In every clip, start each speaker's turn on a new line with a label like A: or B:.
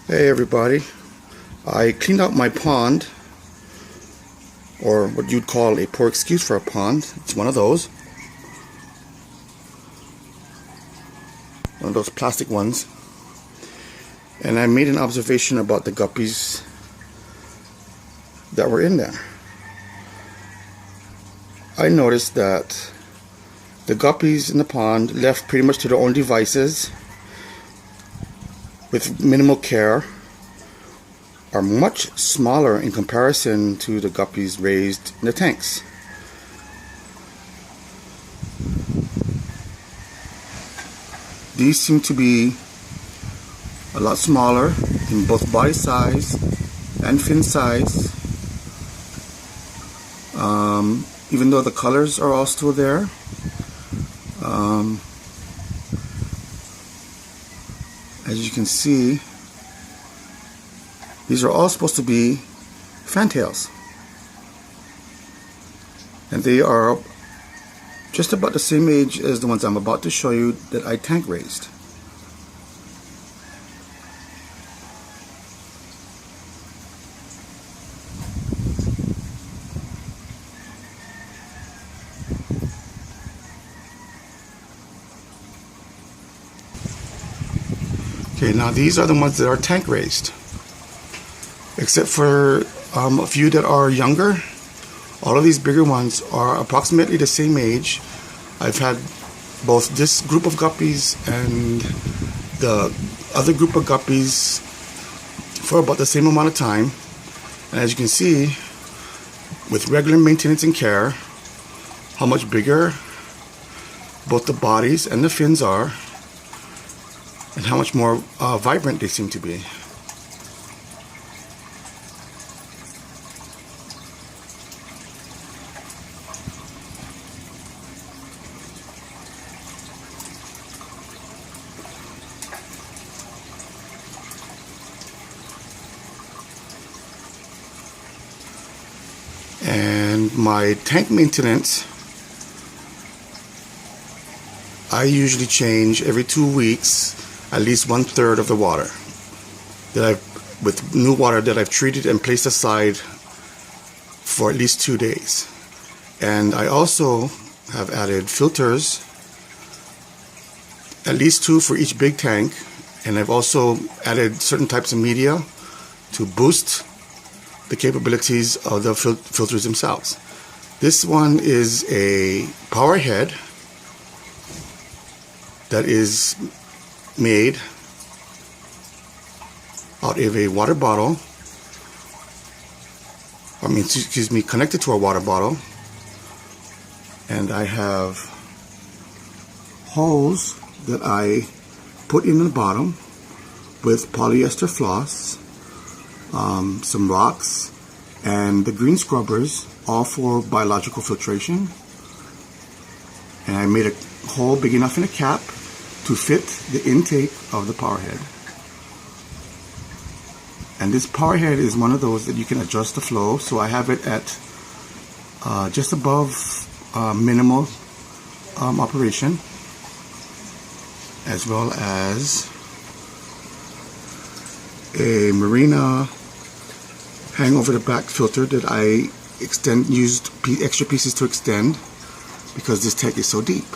A: Hey everybody, I cleaned out my pond, or what you'd call a poor excuse for a pond. It's one of those plastic ones, and I made an observation about the guppies that were in there. I noticed that the guppies in the pond, left pretty much to their own devices with minimal care, are much smaller in comparison to the guppies raised in the tanks. These seem to be a lot smaller in both body size and fin size, even though the colors are all still there. As you can see, these are all supposed to be fantails, and they are just about the same age as the ones I'm about to show you that I tank raised. Okay, now these are the ones that are tank raised. Except for a few that are younger, all of these bigger ones are approximately the same age. I've had both this group of guppies and the other group of guppies for about the same amount of time. And as you can see, with regular maintenance and care, how much bigger both the bodies and the fins are, and how much more vibrant they seem to be. And my tank maintenance, I usually change every 2 weeks at least 1/3 of the water with new water that I've treated and placed aside for at least 2 days. And I also have added filters, at least 2 for each big tank, and I've also added certain types of media to boost the capabilities of the filters themselves. This one is a power head that is made out of a water bottle, connected to a water bottle, and I have holes that I put in the bottom with polyester floss, some rocks, and the green scrubbers, all for biological filtration. And I made a hole big enough in a cap to fit the intake of the power head. And this power head is one of those that you can adjust the flow, so I have it at just above minimal operation, as well as a Marina hang over the back filter that I used extra pieces to extend because this tank is so deep.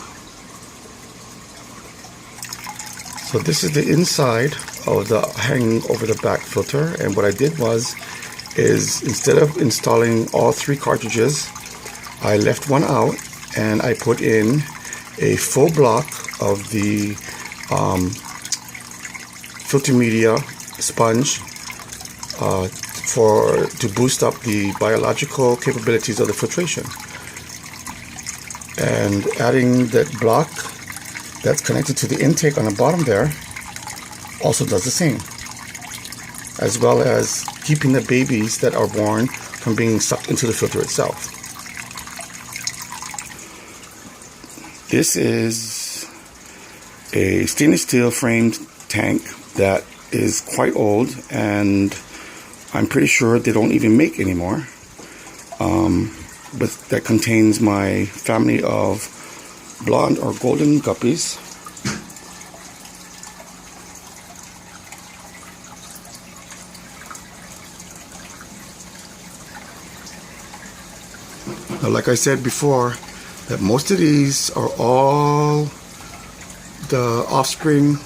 A: So this is the inside of the hanging over the back filter, and what I did is instead of installing all 3 cartridges, I left one out and I put in a full block of the filter media sponge to boost up the biological capabilities of the filtration. And adding that block that's connected to the intake on the bottom there also does the same, as well as keeping the babies that are born from being sucked into the filter itself. This is a stainless steel framed tank that is quite old, and I'm pretty sure they don't even make anymore, but that contains my family of blonde or golden guppies. Now, like I said before, that most of these are all the offspring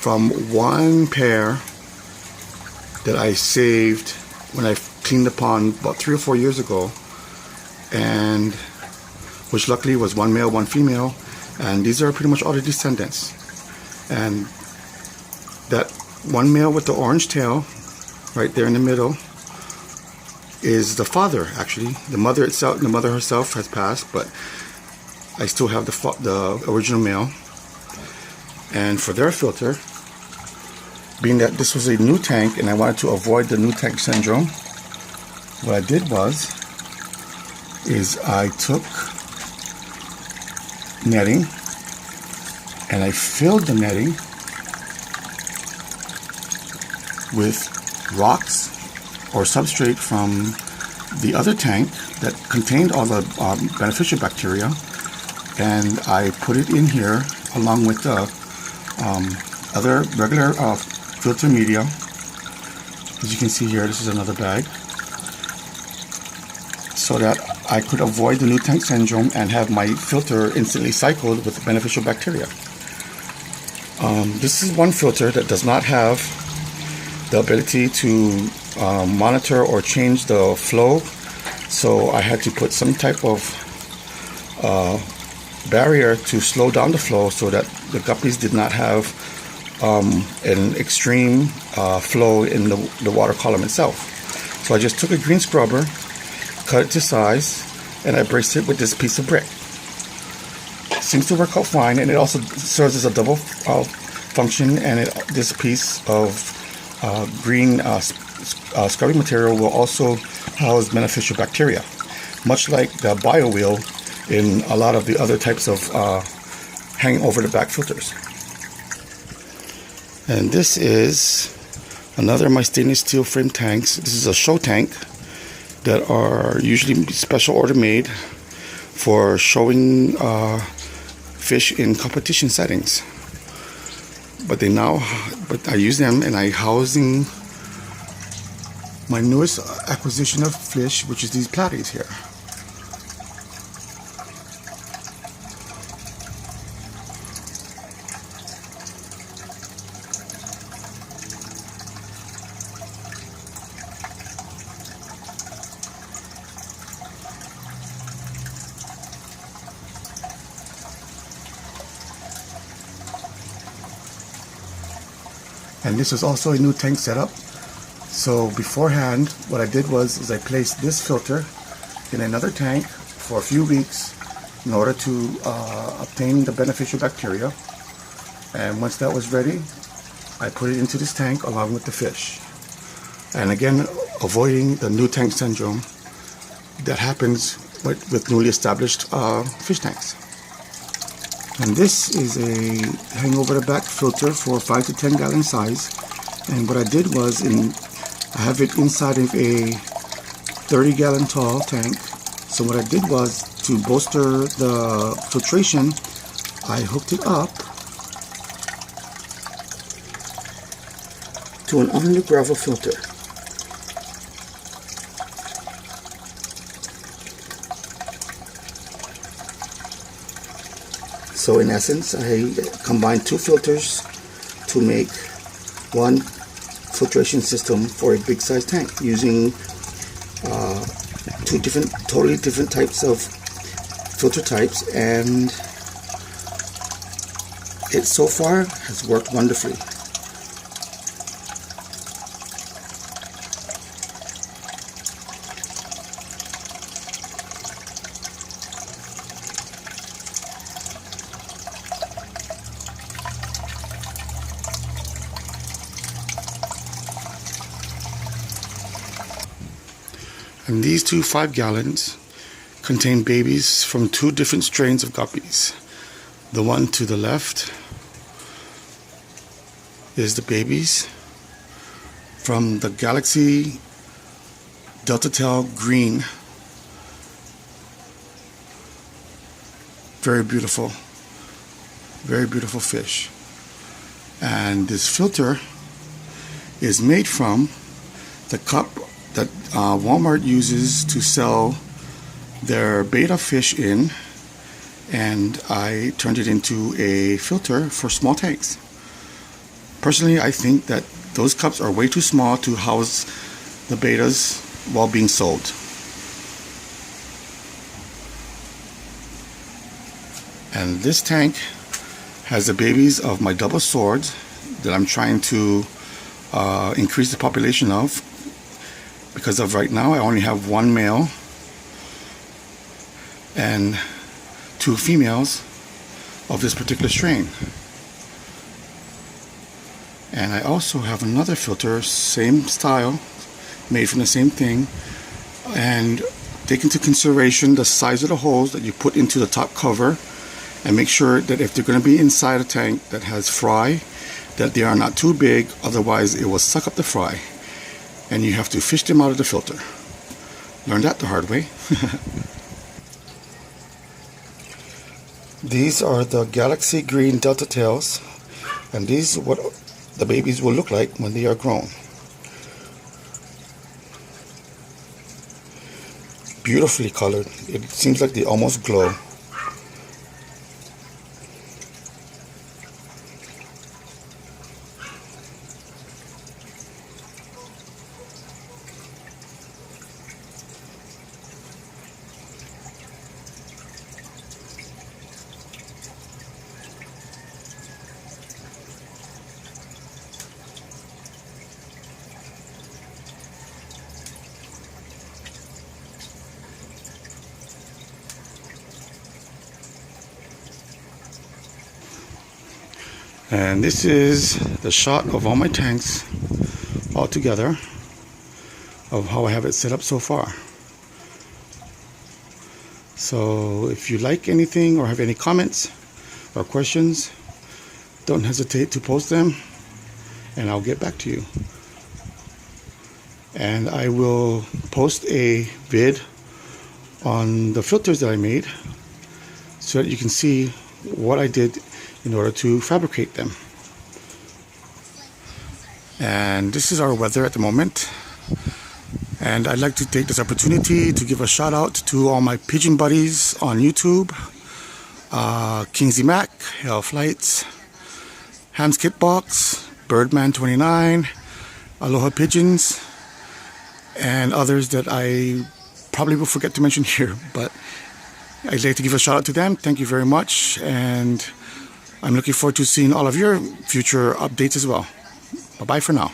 A: from one pair that I saved when I cleaned the pond about 3 or 4 years ago, and which luckily was one male, one female, and these are pretty much all the descendants. And that one male with the orange tail right there in the middle is the father. Actually, the mother herself has passed, but I still have the original male. And for their filter, being that this was a new tank and I wanted to avoid the new tank syndrome, what I did is I took netting and I filled the netting with rocks or substrate from the other tank that contained all the beneficial bacteria, and I put it in here along with the other regular filter media. As you can see here, this is another bag, so that I could avoid the new tank syndrome and have my filter instantly cycled with beneficial bacteria. This is one filter that does not have the ability to monitor or change the flow, so I had to put some type of barrier to slow down the flow so that the guppies did not have an extreme flow in the water column itself. So I just took a green scrubber, cut it to size, and I braced it with this piece of brick. It seems to work out fine, and it also serves as a double function, and this piece of green scrubbing material will also house beneficial bacteria, much like the bio wheel in a lot of the other types of hang over the back filters. And this is another of my stainless steel frame tanks. This is a show tank that are usually special order made for showing fish in competition settings. But I use them, and I housing my newest acquisition of fish, which is these platies here. And this is also a new tank setup. So beforehand, what I did is I placed this filter in another tank for a few weeks in order to obtain the beneficial bacteria. And once that was ready, I put it into this tank along with the fish. And again, avoiding the new tank syndrome that happens with newly established fish tanks. And this is a hang over the back filter for 5 to 10 gallon size. And what I did I have it inside of a 30 gallon tall tank. So what I did was, to bolster the filtration, I hooked it up to an under gravel filter. So in essence, I combined two filters to make one filtration system for a big size tank, using two totally different types of filter types, and it so far has worked wonderfully. And these two 5 gallons contain babies from 2 different strains of guppies. The one to the left is the babies from the Galaxy Delta Tail Green. Very beautiful fish. And this filter is made from the cup that Walmart uses to sell their betta fish in, and I turned it into a filter for small tanks. Personally, I think that those cups are way too small to house the bettas while being sold. And this tank has the babies of my double swords that I'm trying to increase the population of, because of right now I only have one male and 2 females of this particular strain. And I also have another filter, same style, made from the same thing, and take into consideration the size of the holes that you put into the top cover, and make sure that if they're going to be inside a tank that has fry, that they are not too big, otherwise it will suck up the fry and you have to fish them out of the filter. Learned that the hard way. These are the Galaxy Green Delta Tails, and these are what the babies will look like when they are grown. Beautifully colored. It seems like they almost glow. And this is the shot of all my tanks all together, of how I have it set up so far. So if you like anything or have any comments or questions, don't hesitate to post them and I'll get back to you. And I will post a vid on the filters that I made so that you can see what I did in order to fabricate them. And this is our weather at the moment, and I'd like to take this opportunity to give a shout out to all my pigeon buddies on YouTube, Kingsley Mac, Hell Flights, Ham's Kitbox, Birdman29, Aloha Pigeons, and others that I probably will forget to mention here, but I'd like to give a shout out to them. Thank you very much, and I'm looking forward to seeing all of your future updates as well. Bye-bye for now.